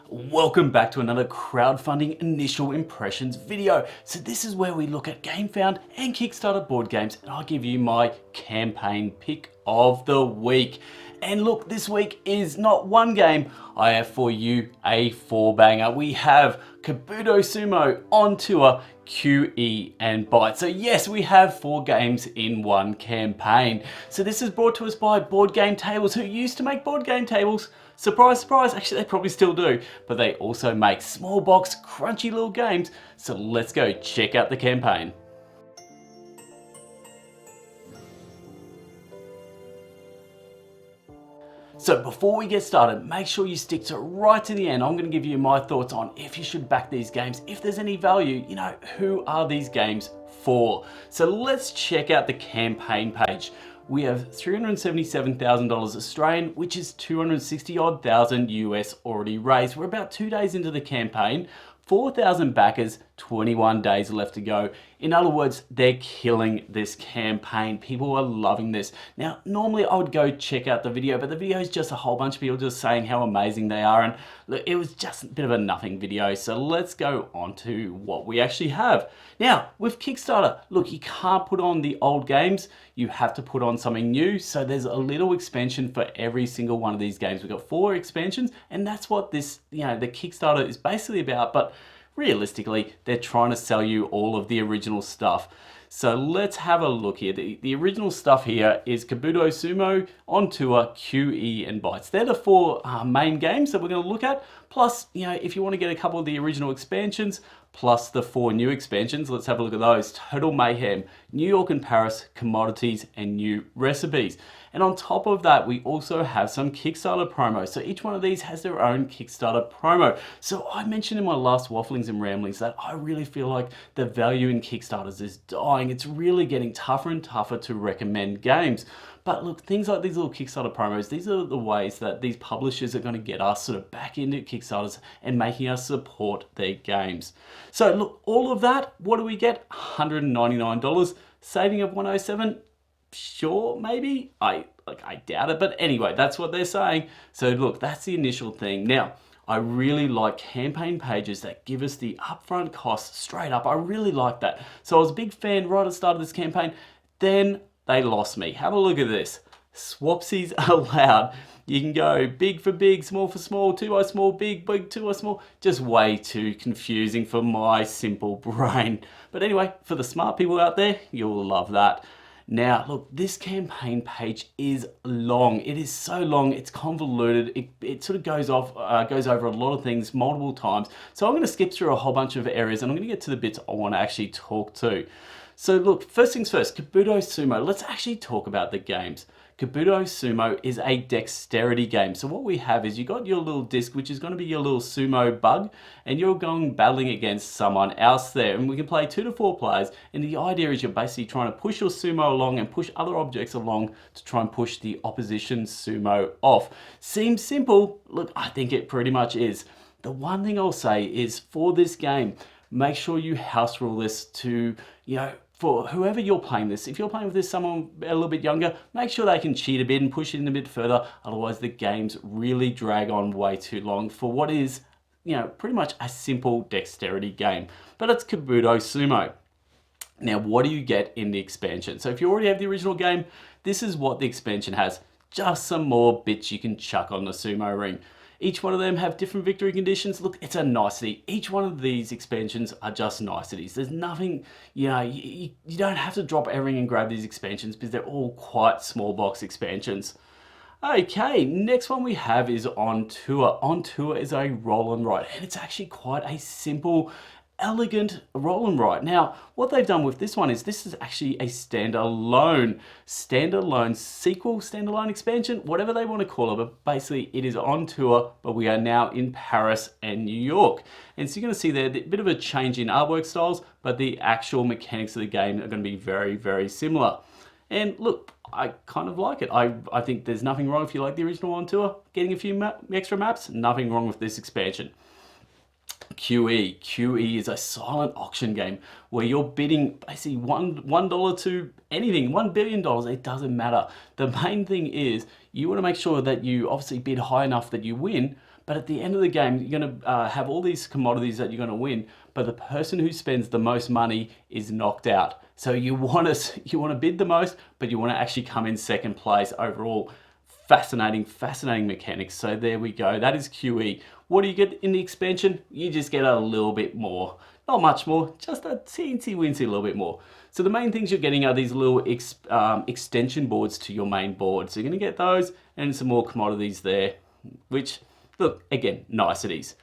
Welcome back to another crowdfunding initial impressions video. So this is where we look at Gamefound and Kickstarter board games, and I'll give you my campaign pick of the week. And look, this week is not one game. I have for you a four-banger. We have Kabuto Sumo, On Tour, QE and Bytes. So yes, we have 4 games in one campaign. So this is brought to us by BoardGameTables, who used to make board game tables. Surprise, surprise, actually they probably still do, but they also make small box, crunchy little games. So let's go check out the campaign. So before we get started, make sure you stick to right to the end. I'm going to give you my thoughts on if you should back these games, if there's any value, who are these games for? So let's check out the campaign page. We have $377,000 Australian, which is 260 odd thousand US already raised. We're about 2 days into the campaign, 4,000 backers, 21 days left to go. In other words, they're killing this campaign. People are loving this. Now, normally I would go check out the video, but the video is just a whole bunch of people just saying how amazing they are. And look, it was just a bit of a nothing video. So let's go on to what we actually have. Now, with Kickstarter, look, you can't put on the old games. You have to put on something new. So there's a little expansion for every single one of these games. We've got 4 expansions, and that's what this, the Kickstarter is basically about. But realistically, they're trying to sell you all of the original stuff. So let's have a look here. The original stuff here is Kabuto Sumo, On Tour, QE and Bytes. They're the 4 main games that we're going to look at. Plus, if you want to get a couple of the original expansions, plus the 4 new expansions, let's have a look at those. Total Mayhem, New York and Paris, Commodities, and New Recipes. And on top of that, we also have some Kickstarter promos. So each one of these has their own Kickstarter promo. So I mentioned in my last Wafflings and Ramblings that I really feel like the value in Kickstarters is dying. It's really getting tougher and tougher to recommend games. But look, things like these little Kickstarter promos, these are the ways that these publishers are going to get us sort of back into Kickstarters and making us support their games. So look, all of that, what do we get? $199, saving of $107. Sure, maybe. I doubt it, but anyway, that's what they're saying. So look, that's the initial thing. Now, I really like campaign pages that give us the upfront costs straight up. I really like that. So I was a big fan right at the start of this campaign. Then they lost me. Have a look at this. Swapsies allowed. You can go big for big, small for small, 2 by small, big, 2 by small. Just way too confusing for my simple brain. But anyway, for the smart people out there, you'll love that. Now, look, this campaign page is long. It is so long, it's convoluted. It sort of goes over a lot of things multiple times. So I'm going to skip through a whole bunch of areas and I'm going to get to the bits I want to actually talk to. So look, first things first, Kabuto Sumo. Let's actually talk about the games. Kabuto Sumo is a dexterity game. So what we have is you got your little disc, which is going to be your little sumo bug, and you're going battling against someone else there. And we can play 2 to 4 players. And the idea is you're basically trying to push your sumo along and push other objects along to try and push the opposition sumo off. Seems simple. Look, I think it pretty much is. The one thing I'll say is for this game, make sure you house rule this to, for whoever you're playing this. If you're playing with this someone a little bit younger, make sure they can cheat a bit and push it in a bit further. Otherwise, the games really drag on way too long for what is, pretty much a simple dexterity game. But it's Kabuto Sumo. Now, what do you get in the expansion? So if you already have the original game, this is what the expansion has. Just some more bits you can chuck on the sumo ring. Each one of them have different victory conditions. Look, it's a nicety. Each one of these expansions are just niceties. There's nothing, you don't have to drop everything and grab these expansions because they're all quite small box expansions. Okay, next one we have is On Tour. On Tour is a roll and write, and it's actually quite a simple, elegant roll and write. Now, what they've done with this one is this is actually a standalone sequel, standalone expansion, whatever they want to call it, but basically it is On Tour, but we are now in Paris and New York. And so you're going to see there a bit of a change in artwork styles, but the actual mechanics of the game are going to be very, very similar. And look, I kind of like it. I think there's nothing wrong if you like the original On Tour. Getting a few extra maps, nothing wrong with this expansion. QE. QE is a silent auction game where you're bidding basically $1 to anything, $1 billion. It doesn't matter. The main thing is you want to make sure that you obviously bid high enough that you win, But at the end of the game, you're going to have all these commodities that you're going to win, but the person who spends the most money is knocked out. So you want to bid the most, but you want to actually come in second place overall. Fascinating mechanics. So there we go. That is QE. What do you get in the expansion? You just get a little bit more. Not much more, just a teensy-weensy little bit more. So the main things you're getting are these little extension boards to your main board. So you're going to get those and some more commodities there, which, look, again, niceties.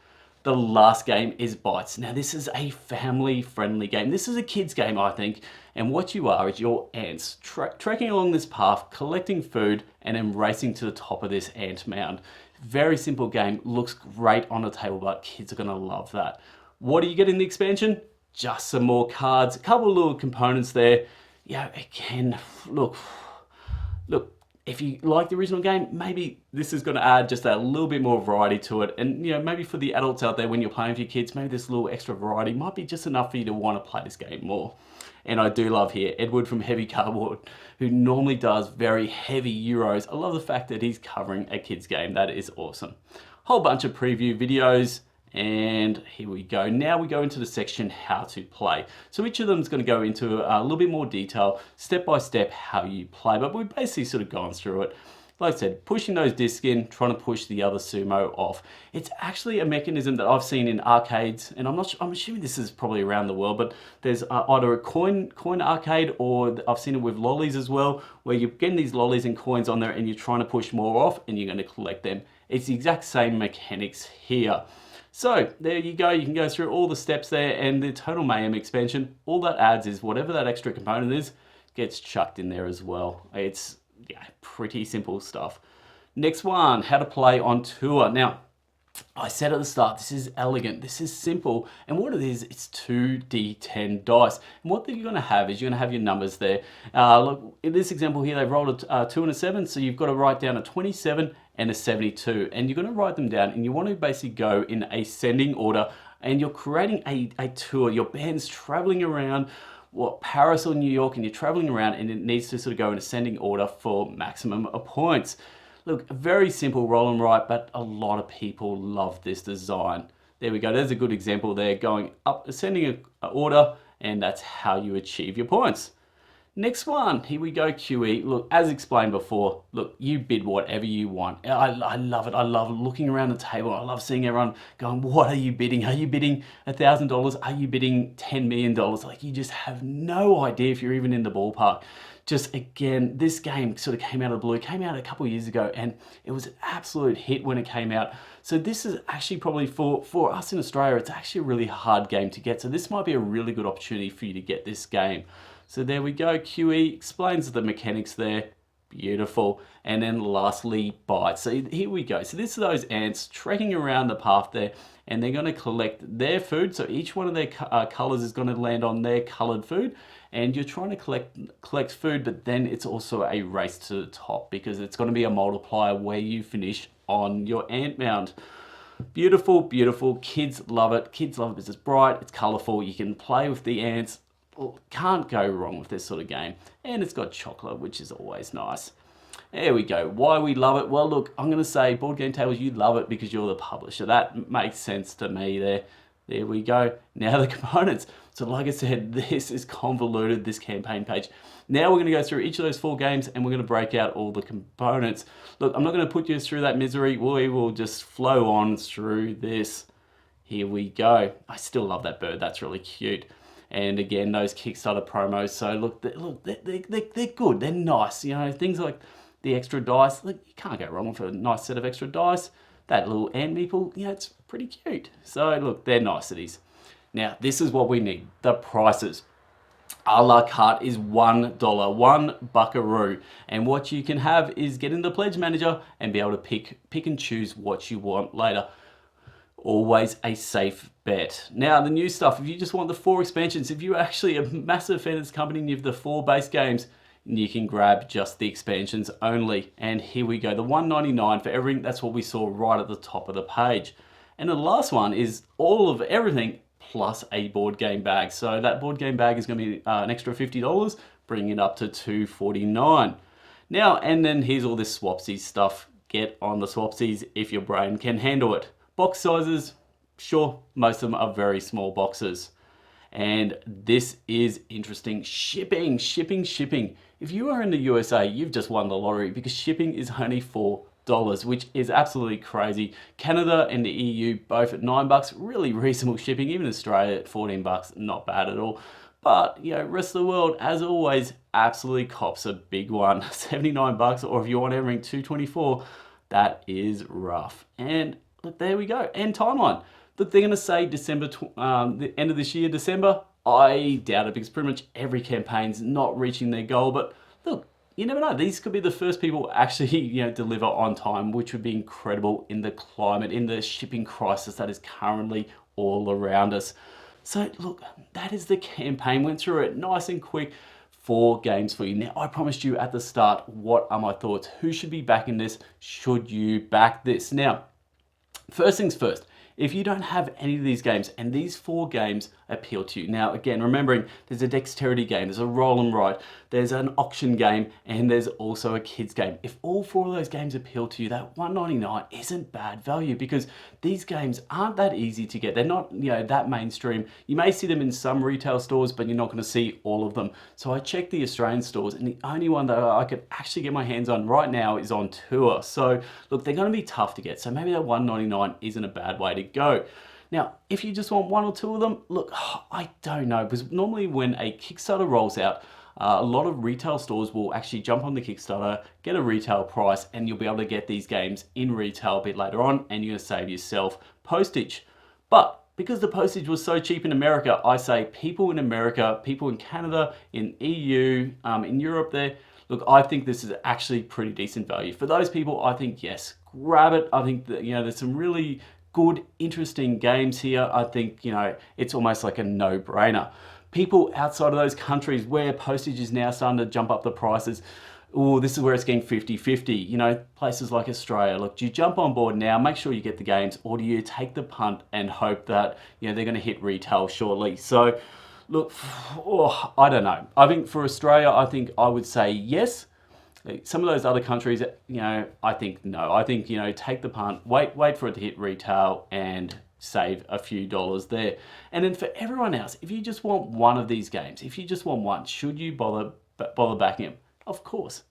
The last game is Bytes. Now this is a family-friendly game. This is a kid's game, I think. And what you are is your ants trekking along this path, collecting food, and then racing to the top of this ant mound. Very simple game, looks great on the table, but kids are gonna love that. What do you get in the expansion? Just some more cards, a couple of little components there. Yeah, again, look, if you like the original game, maybe this is going to add just a little bit more variety to it. And maybe for the adults out there, when you're playing with your kids, maybe this little extra variety might be just enough for you to want to play this game more. And I do love here Edward from Heavy Cardboard, who normally does very heavy Euros. I love the fact that he's covering a kid's game. That is awesome. Whole bunch of preview videos. And here we go. Now we go into the section how to play. So each of them is going to go into a little bit more detail, step by step, how you play. But we've basically sort of gone through it. Like I said, pushing those discs in, trying to push the other sumo off. It's actually a mechanism that I've seen in arcades, and I'm assuming this is probably around the world, but there's either a coin arcade, or I've seen it with lollies as well, where you're getting these lollies and coins on there and you're trying to push more off and you're going to collect them. It's the exact same mechanics here. So there you go, you can go through all the steps there, and the Total Mayhem expansion, all that adds is whatever that extra component is, gets chucked in there as well. It's pretty simple stuff. Next one, how to play on tour. Now, I said at the start, this is elegant, this is simple, and what it is, it's 2d10 dice. And what you're going to have is you're going to have your numbers there. Look, in this example here, they've rolled a 2 and a 7, so you've got to write down a 27 and a 72, and you're going to write them down, and you want to basically go in ascending order, and you're creating a tour. Your band's traveling around Paris or New York, and you're traveling around, and it needs to sort of go in ascending order for maximum points. Look, very simple roll and write, but a lot of people love this design. There we go, there's a good example there, going up, ascending order, and that's how you achieve your points. Next one, here we go, QE. Look, as explained before, look, you bid whatever you want. I love it. I love looking around the table. I love seeing everyone going, what are you bidding? Are you bidding $1,000? Are you bidding $10 million? Like, you just have no idea if you're even in the ballpark. Just again, this game sort of came out of the blue. It came out a couple of years ago, and it was an absolute hit when it came out. So this is actually probably for us in Australia, it's actually a really hard game to get. So this might be a really good opportunity for you to get this game. So there we go, QE explains the mechanics there, beautiful. And then lastly, Bytes. So here we go. So this is those ants trekking around the path there, and they're gonna collect their food. So each one of their colors is gonna land on their colored food, and you're trying to collect food, but then it's also a race to the top, because it's gonna be a multiplier where you finish on your ant mound. Beautiful, beautiful, kids love it. Kids love it because it's bright, it's colorful, you can play with the ants. Can't go wrong with this sort of game. And it's got chocolate, which is always nice. There we go. Why we love it? Well, look, I'm going to say BoardGameTables, you love it because you're the publisher. That makes sense to me there. There we go. Now the components. So like I said, this is convoluted, this campaign page. Now we're going to go through each of those 4 games, and we're going to break out all the components. Look, I'm not going to put you through that misery. We will just flow on through this. Here we go. I still love that bird. That's really cute. And again, those Kickstarter promos. So look, they're good. They're nice. You know, things like the extra dice. Look, you can't go wrong with a nice set of extra dice. That little ant meeple, yeah, it's pretty cute. So look, they're niceties. Now, this is what we need. The prices. A la carte is $1, $1 buckaroo. And what you can have is get in the Pledge Manager and be able to pick and choose what you want later. Always a safe bet. Now, the new stuff, if you just want the 4 expansions, if you're actually a massive fan of this company and you have the 4 base games, you can grab just the expansions only. And here we go, the $1.99 for everything. That's what we saw right at the top of the page. And the last one is all of everything plus a board game bag. So that board game bag is going to be an extra $50, bringing it up to $2.49. Now, and then here's all this swapsies stuff. Get on the swapsies if your brain can handle it. Box sizes, sure, most of them are very small boxes. And this is interesting. Shipping. If you are in the USA, you've just won the lottery because shipping is only $4, which is absolutely crazy. Canada and the EU both at $9, really reasonable shipping. Even Australia at $14, not bad at all. But, you know, rest of the world, as always, absolutely cops a big one. $79, or if you want everything $224, that is rough. And look, there we go. And timeline. Look, they're going to say December, the end of this year, December. I doubt it because pretty much every campaign's not reaching their goal. But look, you never know. These could be the first people actually, you know, deliver on time, which would be incredible in the climate, in the shipping crisis that is currently all around us. So look, that is the campaign. Went through it nice and quick. 4 games for you. Now, I promised you at the start, what are my thoughts? Who should be backing this? Should you back this? Now, first things first. If you don't have any of these games, and these 4 games appeal to you. Now, again, remembering there's a dexterity game, there's a roll and write, there's an auction game, and there's also a kids game. If all 4 of those games appeal to you, that $1.99 isn't bad value because these games aren't that easy to get. They're not, you know, that mainstream. You may see them in some retail stores, but you're not going to see all of them. So I checked the Australian stores, and the only one that I could actually get my hands on right now is on tour. So look, they're going to be tough to get. So maybe that $1.99 isn't a bad way to go. Now, if you just want 1 or 2 of them, look, I don't know, because normally when a Kickstarter rolls out, a lot of retail stores will actually jump on the Kickstarter, get a retail price, and you'll be able to get these games in retail a bit later on, and you're going to save yourself postage. But because the postage was so cheap in America, I say people in America, people in Canada, in EU, in Europe there, look, I think this is actually pretty decent value. For those people, I think, yes, grab it. I think that, you know, there's some really good, interesting games here. I think, you know, it's almost like a no-brainer. People outside of those countries where postage is now starting to jump up the prices, oh, this is where it's getting 50-50. You know, places like Australia. Look, do you jump on board now, make sure you get the games, or do you take the punt and hope that, you know, they're going to hit retail shortly? So, look, oh, I don't know. I think for Australia, I think I would say yes. Some of those other countries, you know, I think no. I think, you know, take the punt, wait for it to hit retail and save a few dollars there. And then for everyone else, if you just want 1 of these games, if you just want 1, should you bother backing them? Of course.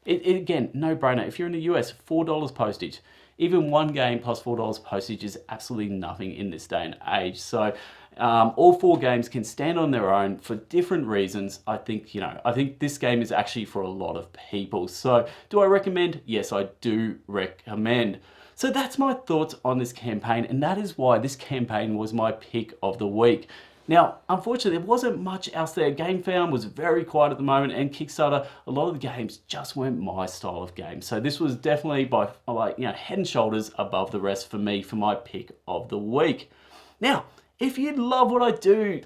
Again, no brainer. If you're in the US, $4 postage. Even 1 game plus $4 postage is absolutely nothing in this day and age. So all 4 games can stand on their own for different reasons. I think, you know, I think this game is actually for a lot of people. So do I recommend? Yes, I do recommend. So that's my thoughts on this campaign, and that is why this campaign was my pick of the week. Now, unfortunately, there wasn't much else there. Gamefound was very quiet at the moment, and Kickstarter, a lot of the games just weren't my style of game. So this was definitely by, like, you know, head and shoulders above the rest for me for my pick of the week. Now, if you love what I do,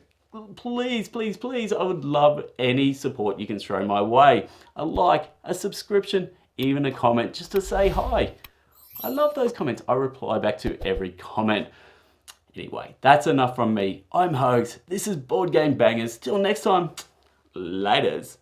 please, I would love any support you can throw my way. A like, a subscription, even a comment just to say hi. I love those comments. I reply back to every comment. Anyway, that's enough from me. I'm Hogs. This is Board Game Bangers. Till next time, laters.